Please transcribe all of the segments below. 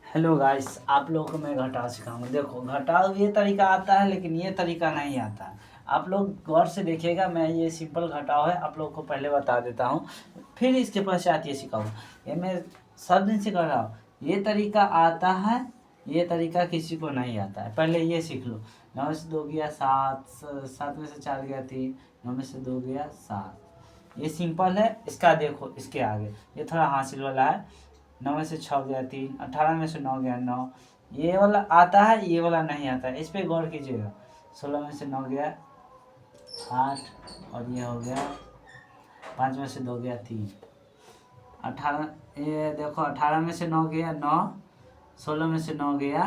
Hello guys, आप लोगों को मैं घटाव सिखाऊंगा। देखो, घटाव ये तरीका आता है लेकिन ये तरीका नहीं आता है। आप लोग गौर से देखिएगा। मैं ये सिंपल घटाव है, आप लोग को पहले बता देता हूँ, फिर इसके पश्चात ये सिखाऊंगा। ये मैं सब दिन से कर रहा हूँ। ये तरीका आता है, ये तरीका किसी को नहीं आता है। पहले ये सीख लो। 9 में से 2 गया 7, 7 में से 4 गया 3, 9 में से 2 गया 7। ये सिंपल है। इसका देखो, इसके आगे ये थोड़ा हासिल वाला है। 9 में से 6 गया 3, 18 में से 9 गया 9। ये वाला आता है, ये वाला नहीं आता है। इस पर गौर कीजिएगा। 16 में से 9 गया 8, और ये हो गया 5 में से 2 गया 3। 18, ये देखो 18 में से 9 गया 9, 16 में से 9 गया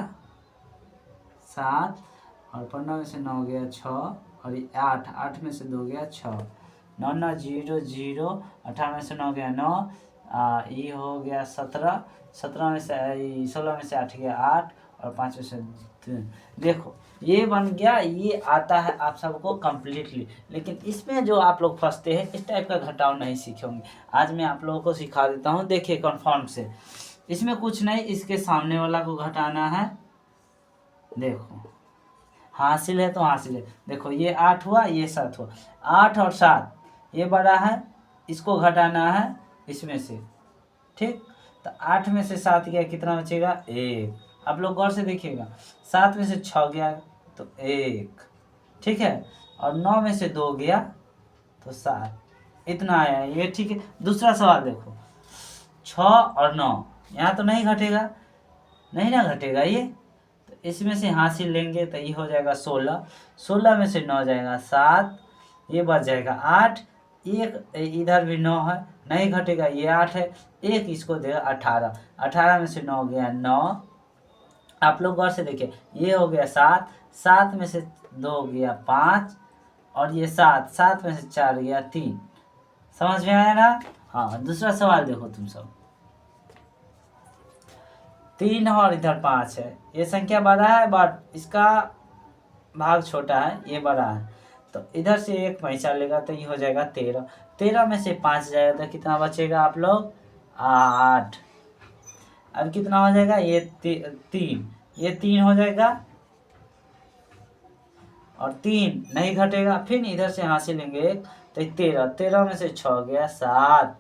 7, और 15 में से 9 गया 6, और ये 8 में से 2 गया 6। 9 9 0 0, 18 में से 9 गया 9, ये हो गया 17, 17 में से 16 में से 8 गया 8, और 5 में से 3। देखो, ये बन गया। ये आता है आप सबको कम्प्लीटली, लेकिन इसमें जो आप लोग फंसते हैं, इस टाइप का घटाव नहीं सीखे होंगे। आज मैं आप लोगों को सिखा देता हूँ। देखिए कन्फर्म से, इसमें कुछ नहीं, इसके सामने वाला को घटाना है। देखो, हासिल है तो हासिल है। देखो, ये 8 हुआ, ये 7 हुआ। 8 और 7 ये बड़ा है, इसको घटाना है इसमें से। ठीक, तो 8 में से 7 गया, कितना बचेगा? 1। आप लोग गौर से देखिएगा। 7 में से 6 गया तो 1, ठीक है। और 9 में से 2 गया तो 7, इतना आया है ये, ठीक है। दूसरा सवाल देखो, 6 और 9 यहाँ तो नहीं घटेगा, नहीं ना घटेगा ये। तो इसमें से हासिल लेंगे तो ये हो जाएगा 16। 16 में से 9 जाएगा 7, ये बच जाएगा 8। एक इधर भी 9 है, नहीं घटेगा, ये 8 है। एक इसको देगा 18। 18 में से 9 गया 9। आप लोग गौर से देखिए, ये हो गया 7, 7 में से 2 गया 5, और ये 7, 7 में से 4 गया 3। समझ में आया ना? हाँ, दूसरा सवाल देखो तुम सब। 3 और इधर 5 है। ये संख्या बड़ा है बट इसका भाग छोटा है, ये बड़ा है। तो इधर से एक पैसा लेगा तो ये हो जाएगा 13। 13 में से 5 जाएगा तो कितना बचेगा आप लोग? 8। अब कितना हो जाएगा? ये 3, ये 3 हो जाएगा, और 3 नहीं घटेगा। फिर इधर से हासिल लेंगे एक, तो 13। 13 में से 6 गया 7।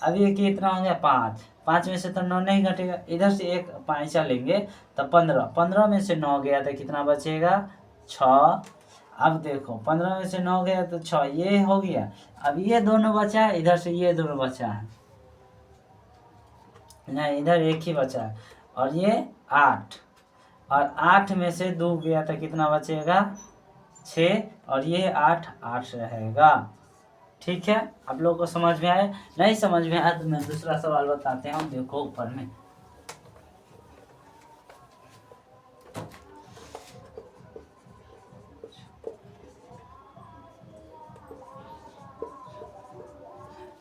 अब ये कितना हो गया? 5। 5 में से तो 9 नहीं घटेगा, इधर से एक पैसा लेंगे तो 15। 15 में से 9 गया तो कितना बचेगा? 6। अब देखो, 15 में से 9 गया तो 6, ये हो गया। अब ये दोनों बचा है, इधर से ये दोनों बचा है, नहीं इधर एक ही बचा है, और ये 8। और 8 में से 2 गया तो कितना बचेगा? 6, और ये 8 8 रहेगा। ठीक है, आप लोगों को समझ में आया? नहीं समझ में आया तो मैं दूसरा सवाल बताते हैं। देखो ऊपर में,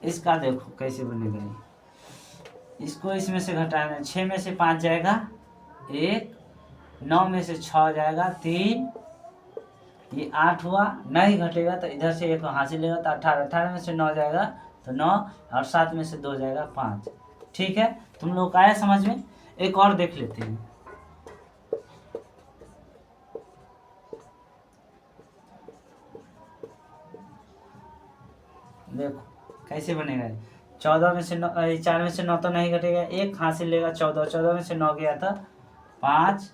इसका देखो कैसे बनेगा ये। इसको इसमें से घटाना है। 6 में से 5 जाएगा 1, 9 में से 6 जाएगा 3, ये 8 हुआ, नहीं घटेगा तो इधर से एक हासिल लेगा तो 18। 18 में से 9 जाएगा तो 9, और 7 में से 2 जाएगा 5। ठीक है, तुम लोग आया समझ में? एक और देख लेते हैं। देखो कैसे बनेगा। 14 में से 9, 4 में से 9 तो नहीं घटेगा, एक हासिल लेगा 14। 14 में से 9 गया था 5,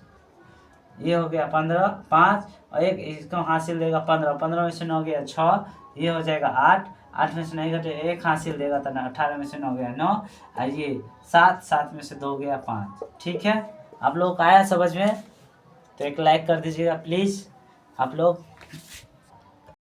ये हो गया 15। 5 और एक इसको हासिल देगा 15। 15 में से 9 गया 6, ये हो जाएगा 8। 8 में से नहीं घटे, एक हासिल देगा तो 18 में से 9 गया 9, और ये 7। 7 में से 2 गया 5। ठीक है, आप लोग आया समझ में? तो एक लाइक कर दीजिएगा प्लीज़ आप लोग।